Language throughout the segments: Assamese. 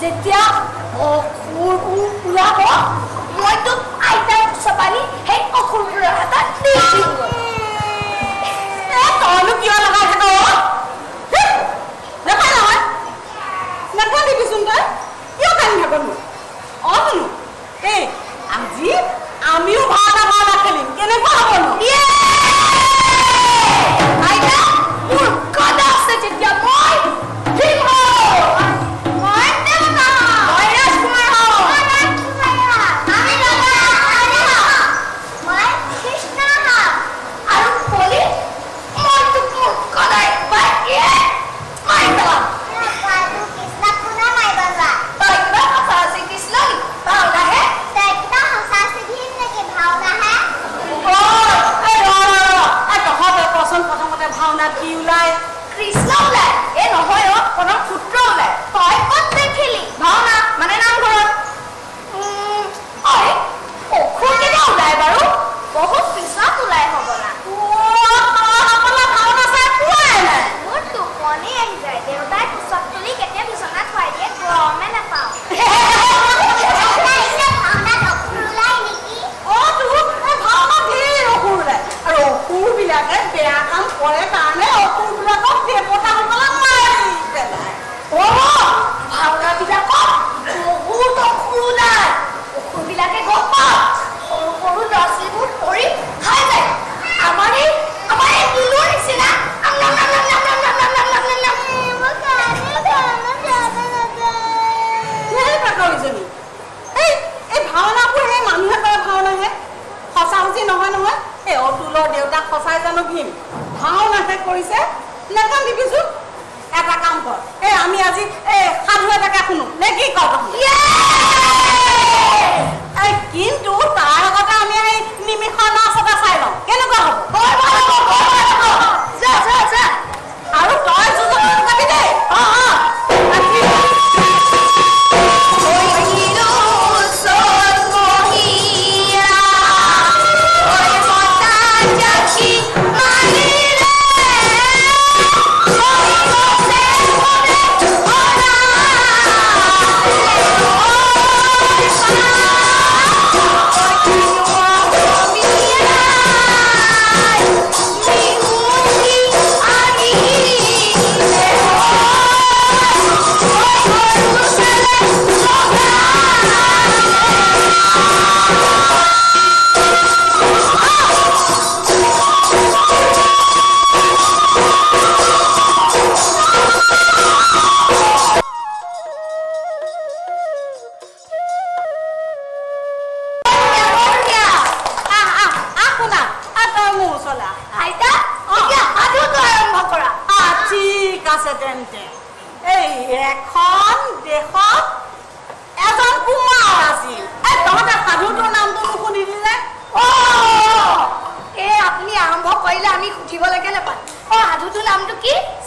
যেতিয়া অসুৰ ওলাব মই তোক আইতাই চপালি সেই অসুৰবোৰৰ হাতত দি দিম তইনো কিয় লগাই থাক নাপায় নহয় নাপালিবিচোন তই কিয় কান্দি থাক মোৰ বোলো এই আজি আমিও ভাওনা খেলিম কেনেকুৱা হ'বনো আইতা মোৰ কথা আছে যেতিয়া মই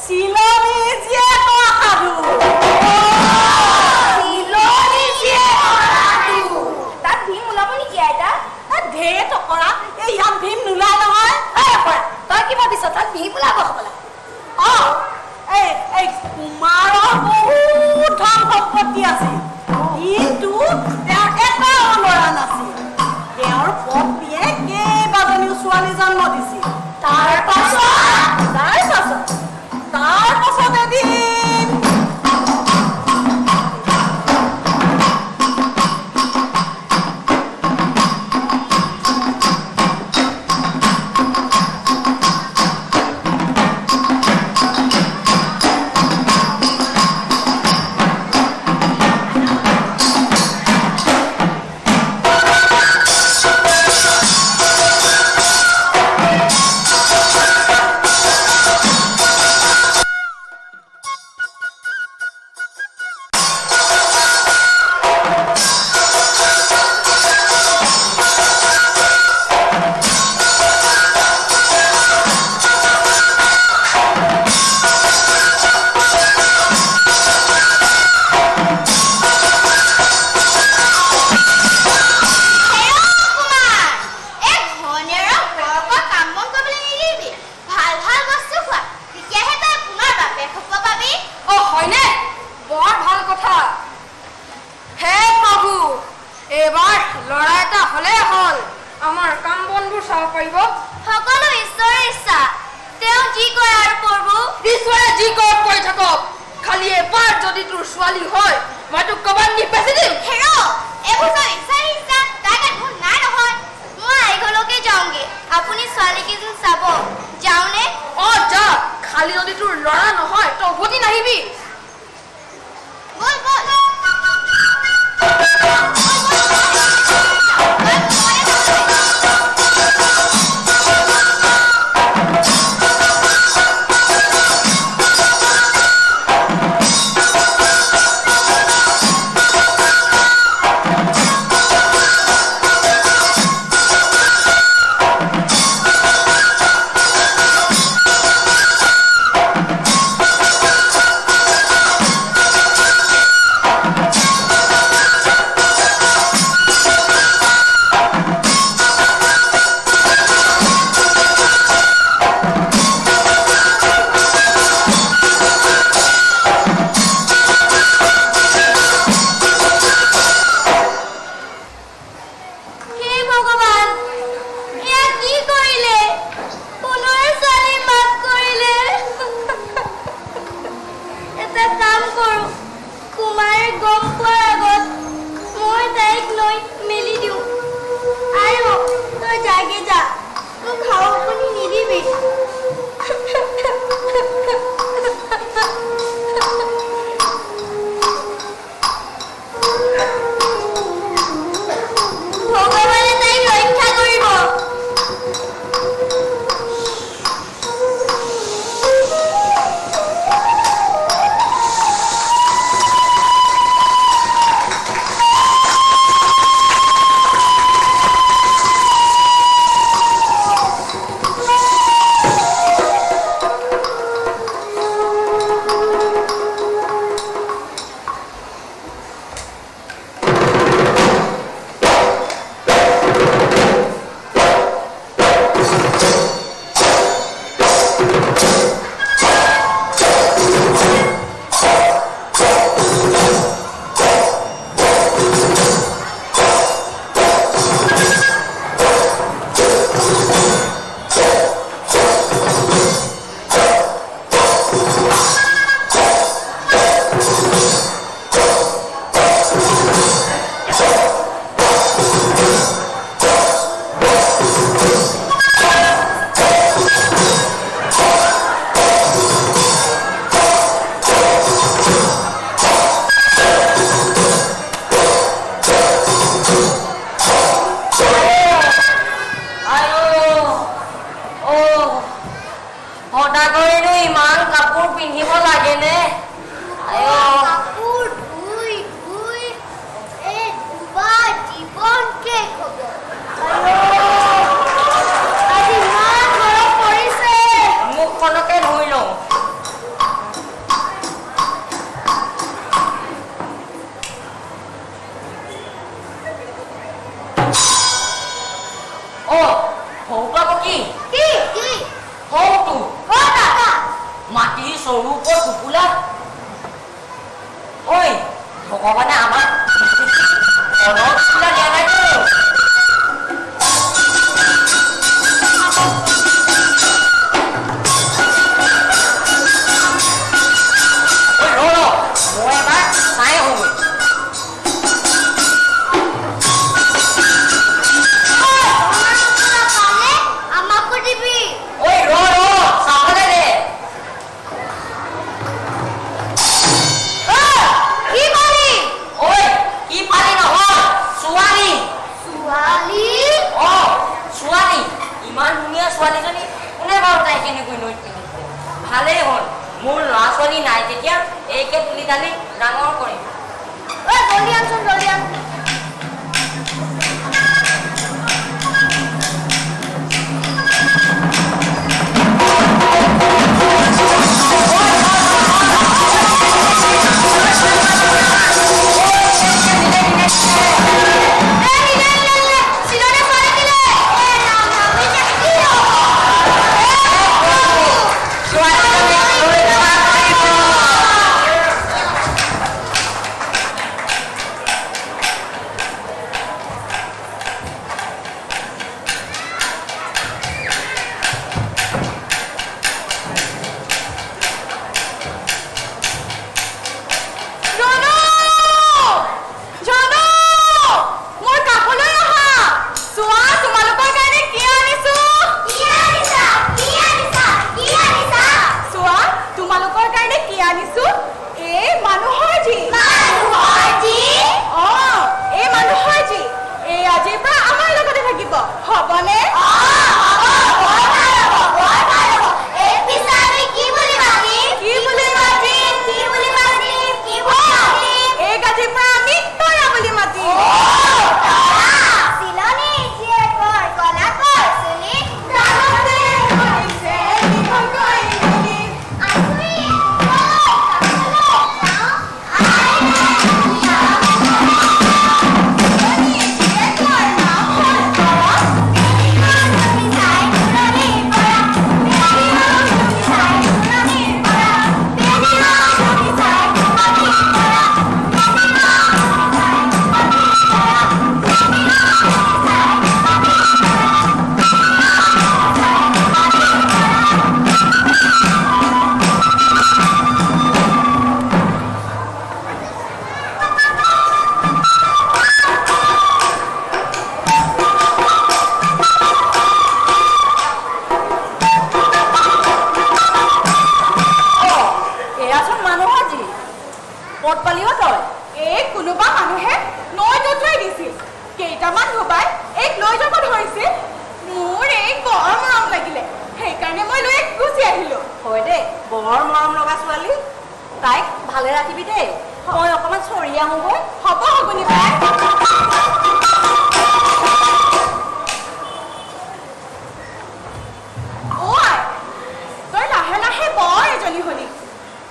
Siloni jiyekor hadhu. Siloni jiyekor hadhu. Tat bhim ulabo ni ki aita? Dhe to kora. Ei yam bhim nulai nohoy. Ei kora. Tar ki bhabisyo tat bhim ulabo hobola. Ei kumaror bahut dhon sampoti ase. Kintu ter eta onora nasil. Ter potniye kebajani swali janmo disi. Tar pasot এদিন হলে হল আমাৰ কাম বনবোৰ চাব পাৰিব সকলো ঈশ্বৰৰ ইচ্ছা তেওঁ যি কয় আৰু কৰব ঈশ্বৰে যি কয় কৈ থাকক খালি এবাৰ যদি তোৰ ছোৱালী হয় মই তোক কবাত নি বেচি দিম হেৰ এইবোৰ চব ঈশ্বৰৰ ইচ্ছা তাৰ গাত ভুল নাই নহয় মই আইঘৰলৈকে যাওঁগে আপুনি ছোৱালীকেইজন চাব যাওঁনে যা খালি যদি তোৰ ল'ৰা নহয় তই উভতি নাহিবি বল বল ঐ কেইটামান ধুবাই এক লৈ যাব ধৰিছিল মোৰ এই বৰ মৰম লাগিলে সেইকাৰণে মই লৈ গুচি আহিলো হয় দেই বৰ মৰম লগা ছোৱালী তাইক ভালে ৰাখিবি দেই মই অকণমান চৰি আহোঁগৈ হ'ব হগুনি বাই ঐ তই লাহে লাহে বৰ এজনী হলি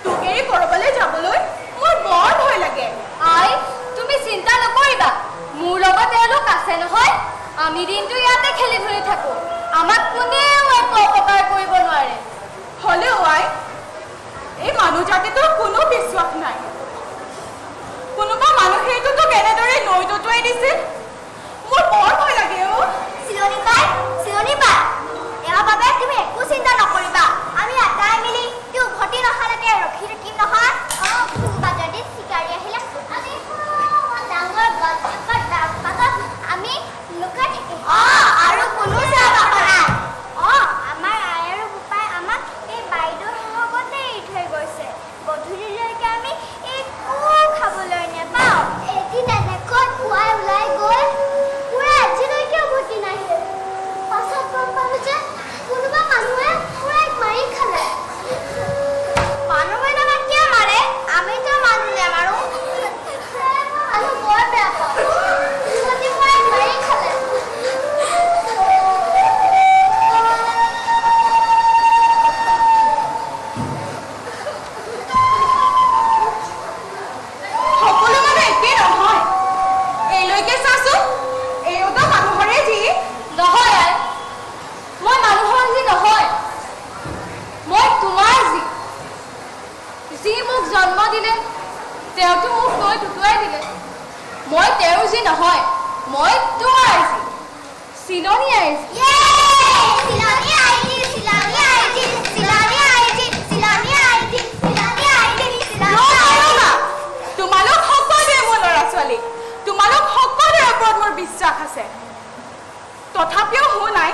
তোক এৰি কৰবালৈ যাবলৈ মোৰ বৰ ভয় লাগে আই তুমি চিন্তা নকৰিবা মোৰ লগত এওঁলোক আছে নহয় আমি দিনটো ইয়াতে খেলি ধৰি থাকো আমাক কোনেও একো অপকাৰ কৰিব নোৱাৰে হ'লেও আই এই মানুহ জাতিটোৰ কোনো বিশ্বাস নাই কোনোবা মানুহেইটো তোক এনেদৰে নৈ দতুৱাই দিছিল মোৰ বৰ ভয় লাগে চিলনি বাই ইয়াৰ বাবে তুমি একো চিন্তা নকৰিবা আমি আটাই মিলি তেওঁ উভতি নহালৈকে ৰখি থাকিম নহয় কোনোবা যদি চিকাৰী আহিলে আমি ডাঙৰ গছ এজোপাৰ পাছত আমি লুকাই থাকিম আৰু কোনো চাব নাই আমাৰ আই আৰু বোপাই আমাক এই বাইদেউৰ লগতে এৰি থৈ গৈছে গধূলিলৈকে আমি একো খাবলৈ নেপাওঁ এদিন এনেকৈ পুৱাই ওলাই গৈ পুৰা আজিলৈকে উভতি নাহিল পাছত গম পালোঁ যে কোনোবা মানুহে পুৰাক মাৰি খালে মানুহে আমাক কিয় মাৰে আমিতো মানুহ নেমাৰো মানুহ বৰ বেয়া পাওঁ সিহঁতি পুৰাক মাৰি খালে সকলো মানুহ একেই নহয় এইলৈকে চাচোন এইওটা মানুহৰে যি নহয় আই মই মানুহৰ যি নহয় মই তোমাৰ যি মোক জন্ম দিলে তেওঁতো মোক নৈত উটুৱাই দিলে মই তেওঁৰ যি নহয় মই তোমাৰ যি চিলনি আই তোমালোক সকলোৱে মোৰ ল'ৰা ছোৱালী তোমালোক সকলোৰে ওপৰত মোৰ বিশ্বাস আছে তথাপিও শুনাই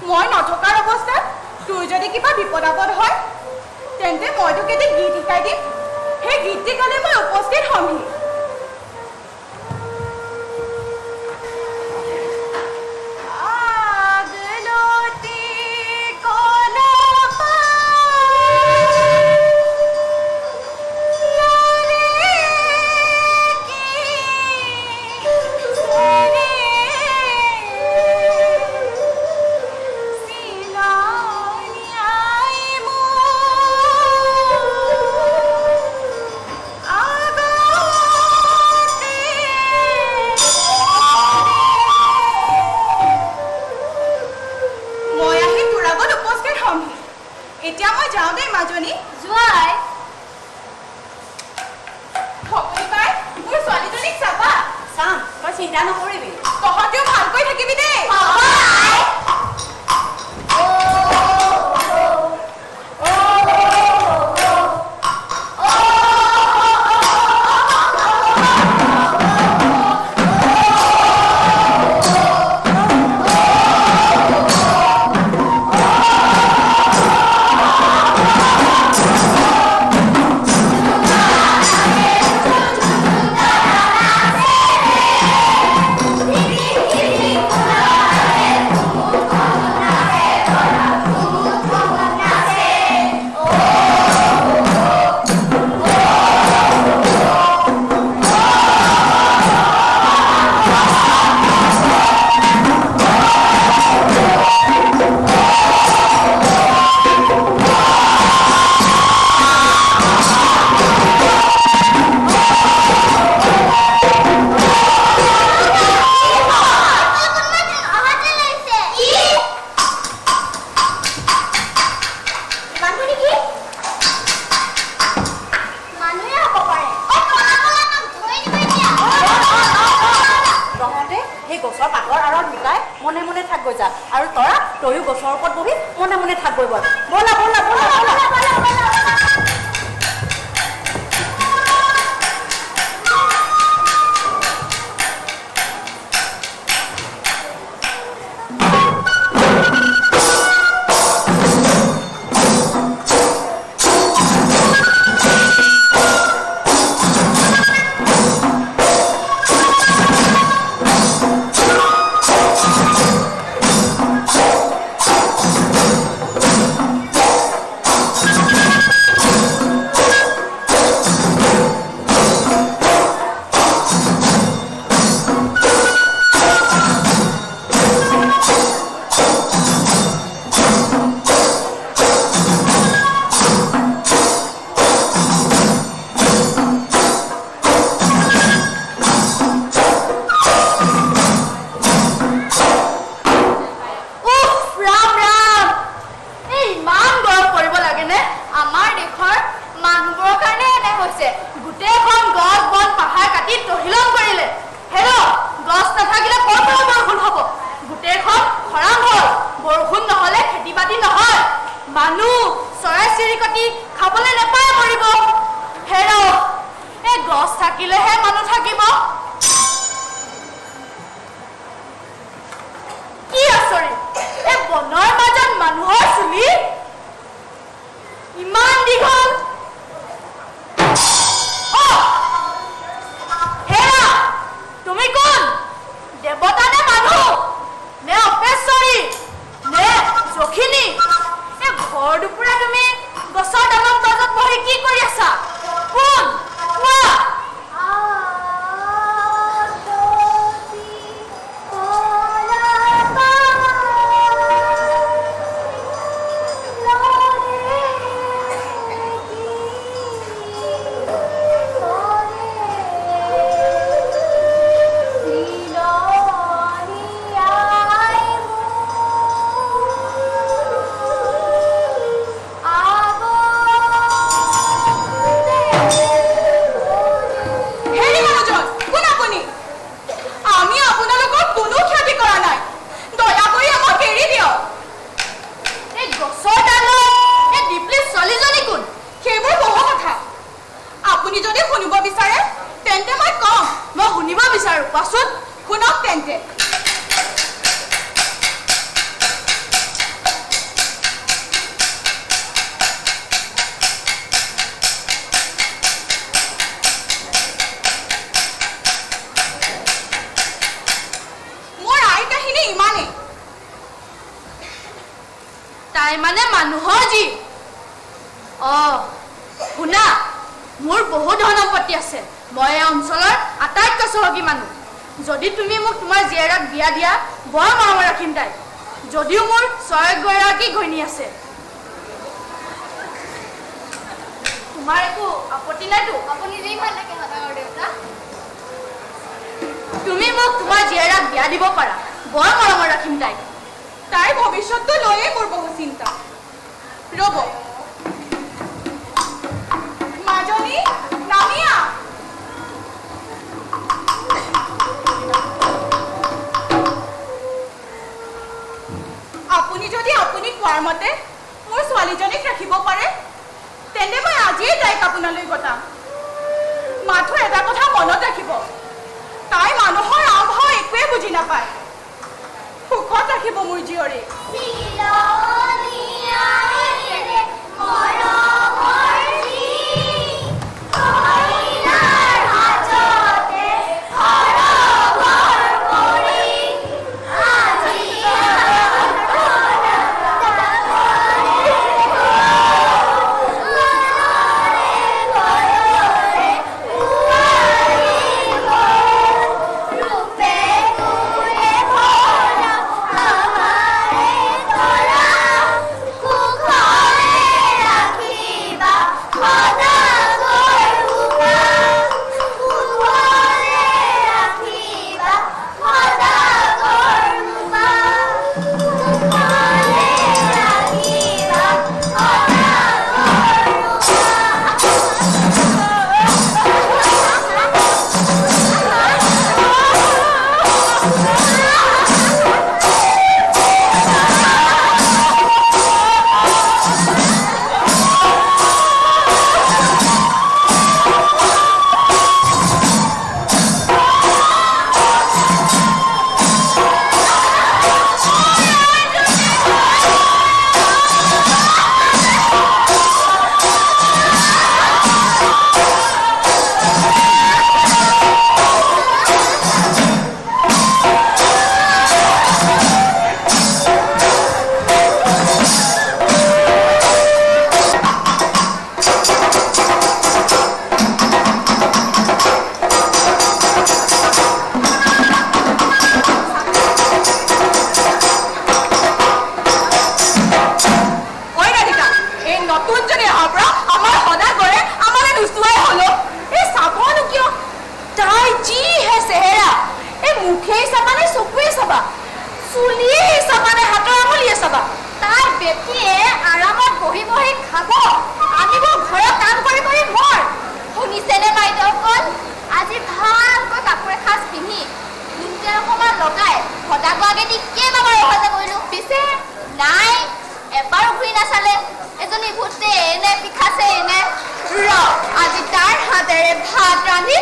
মই নথকাৰ অৱস্থাত তোৰ যদি কিবা বিপদ আপদ হয় তেন্তে মই তোক এটি গীত শিকাই দিম সেই গীতটি গালে মই উপস্থিত হ'মহি এতিয়া মই যাওঁ দেই মাজনী যোৱাই সকলো পাই মোৰ ছোৱালীজনীক চাবা চাম তই চিন্তা নকৰিবি তহঁতেও ভালকৈ থাকিবি দেই তয়ো গছৰ ওপৰত বহি মনে মনে থাক গৈ বল বলা বলা বলা বলা চুলিতেহে মানুহ থাকিব কি আচৰিত এই বনৰ মাজত মানুহৰ চুলি ইমান দীঘল হেৰা তুমি কোন দেৱতা নে মানুহ নে অপেশ্বৰী নে যখিনী এই ঘৰ দুপুৰা তুমি গছৰ ডালৰ মাজত বহি কি কৰি আছা কোন কোৱা তাই মানে মানুহৰ জি শুনা মোৰ বহুত ধন সম্পত্তি আছে মই এই অঞ্চলৰ আটাইতকৈ চহকী মানুহ যদি তুমি মোক তোমাৰ জীয়েৰাক বিয়া দিয়া বৰ মৰম ৰাখিম তাই যদিও মোৰ 6 গৰাকী ঘৈণী আছে তোমাৰ একো আপত্তি নাইতো আপুনি যেই ভাল লাগে সদাগৰ দেউতা তুমি মোক তোমাৰ জীয়েৰাক বিয়া দিব পাৰা বৰ মৰম ৰাখিম তাই তাই ভৱিষ্যতটো লৈয়ে মোৰ বহু চিন্তা ৰ'ব মাজনী নামিয়া আপুনি যদি আপুনি কোৱাৰ মতে মোৰ ছোৱালীজনীক ৰাখিব পাৰে তেন্তে মই আজিয়ে তাইক আপোনালৈ গতাম মাথো এটা কথা মনত ৰাখিব তাই মানুহৰ আভাৱ একোৱে বুজি নাপায় সুখত ৰাখিব মোৰ জীয়ৰী আজি তাৰ হাতেৰে ভাত ৰান্ধি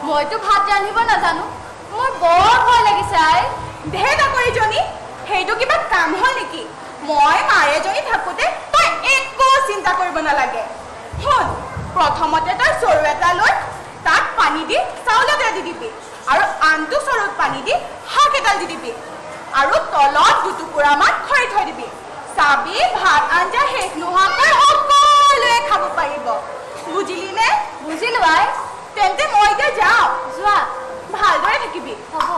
মইতো ভাত ৰান্ধিব নাজানো মোৰ বৰ ভয় লাগিছে আই ধেকা কৰি জনী সেইটো কিবা কাম হয় নেকি মই মাৰে জনী থাকোতে তই একো চিন্তা কৰিব নালাগে শুন প্ৰথমতে তই চৰু এটা লৈ তাত পানী দি চাউল এটা দি দিবি আৰু আনটো চৰুত পানী দি শাক এডাল দি দিবি আৰু তলত দুটুকুৰামান খৰি থৈ দিবি চাবি ভাত আঞ্জা শেষ নোহোৱাকৈ সকলোৱে খাব পাৰিব বুজিলি নে বুজিলো আই তেন্তে মই এতিয়া যাওঁ যোৱা ভালদৰে থাকিবি হ'ব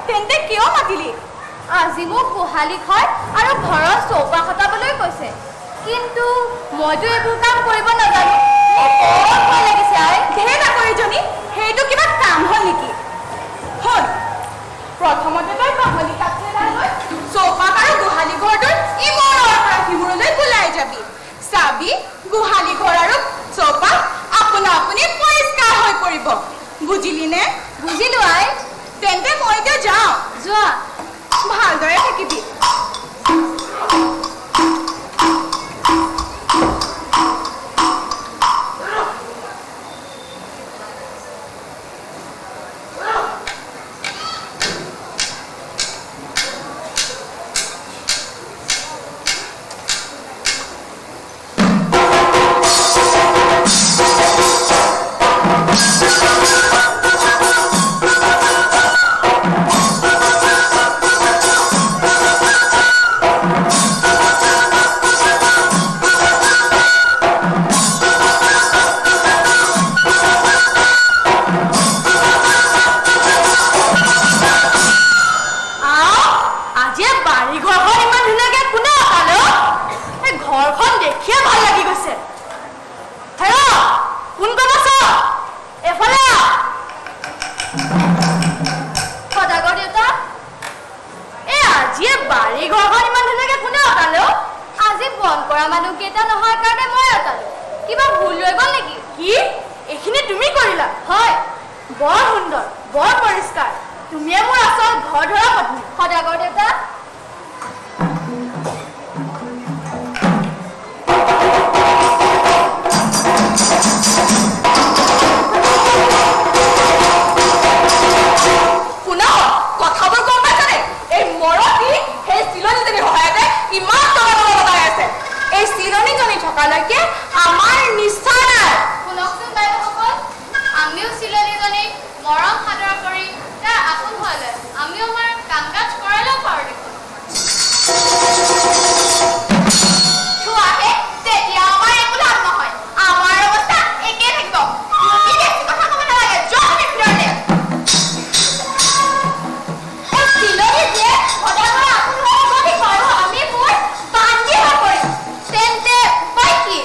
তেন্তে কিয় মাতিলি? আজি মোক গোহালি ঘৰ আৰু ঘৰৰ চৌপাশ সটাবলৈ কৈছে, কিন্তু মইতো এইবোৰ কাম কৰিব নাজানো। মোৰ বৰ ভয় লাগিছে আই। ধেৰ নাকৰিজনী, সেইটো কিবা কাম হ'ল নেকি? হ'ল, প্ৰথমতে তই কাহলি কাপোৰ লৈ চৌপাশ আৰু গোহালি ঘৰটোৰ ইমূৰৰ পৰা সিমূৰলৈ ওলাই যাবি। চাবি গোহালি ঘৰ আৰু চৌপাশ আপোনা আপুনি পৰিষ্কাৰ হৈ পৰিব। বুজিলি নে? বুজিলো আই। তেন্তে মই এতিয়া যাওঁ। যোৱা। ভালদৰে থাকিবি। বৰ সুন্দৰ, বৰ পৰিষ্কাৰ। তুমিয়ে মোৰ আচল ঘৰ ধৰা পত্নী। সদাগৰ দেউতা, শুনা কথাবোৰ গম পাইছানে? এই মৰতি সেই চিলনীজনী সহায়তে ইমান টকা লগাই আছে। এই চিলনীজনী থকালৈকে আমাৰ নিষ্ঠা নাই। শুনকচোন বাইদেউসকল, আমিও চিলনীজনীক মৰম সাদৰ কৰি তাৰ আপোন হ'লে আমিও আমাৰ কাম কাজ কৰাই ল'ব পাৰোঁ দেখোন। চোৱাহে, তেতিয়া আমাৰ একো লাভ নহয়। আমাৰ অৱস্থা একেই থাকিব। বেছি কথা ক'ব নালাগে, যোৱা তুমি ভিতৰলৈ। চিলনী যে সদাগৰৰ আপোন হ'ব যদি পাৰোঁ, আমি মোৰ বান্ধি হৈ পৰিম। তেন্তে উপায় কি?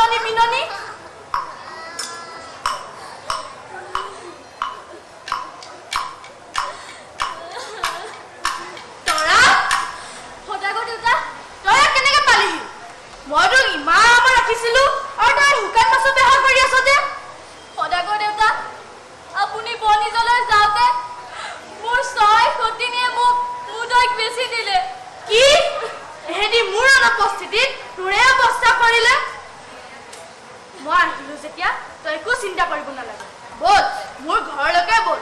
চিলনি বিননি তৰা সদাগৰ দেউতা তৰা কেনেকে পালিহি মইতো ইমান আমাৰ ৰাখিছিলো আৰু তই শুকান মাছৰ বেহাৰ কৰি আছ যে সদাগৰ দেউতা আপুনি বনিজলৈ যাওঁতে মোৰ ছয় সতিনীয়ে মোক মুদৈক বেছি দিলে কি এহেঁতি মোৰ অনুপস্থিতিত তোৰে অৱস্থা কৰিলে মই আহিলো যেতিয়া তই একো চিন্তা কৰিব নালাগে বল মোৰ ঘৰলৈকে বল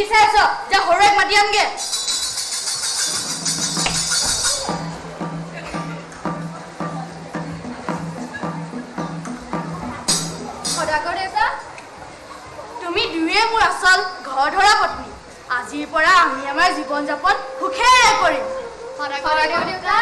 কি চাই আছ যা হৰুৱাক মাতি আনগে সদাগৰ দেউতা তুমি দুয়ে মোৰ আচল ঘৰ ধৰা পত্নী আজিৰ পৰা আমি আমাৰ জীৱন যাপন সুখেৰে কৰিম সদাগৰ দেউতা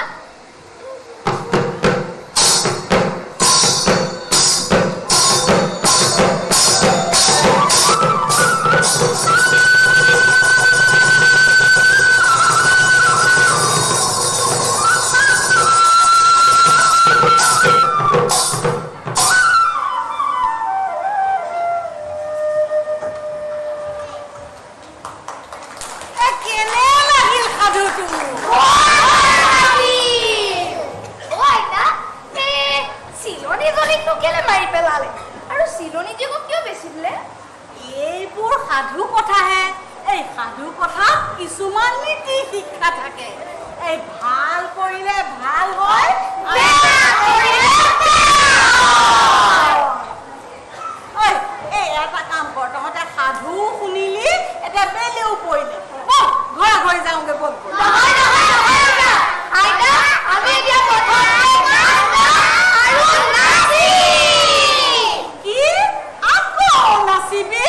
সাধু কথাহে এই সাধু কথা কিছুমান নীতি শিক্ষা থাকে এই ভাল কৰিলে ভাল হয় বেয়া কৰিলে বেয়া এই এটা কাম কৰ তহঁতে সাধু শুনিলি এটা বেলেও পৰিলে ঘৰে ঘৰে যাওঁগে বল আইতা আমি এতিয়া কি আকৌ নাচিবি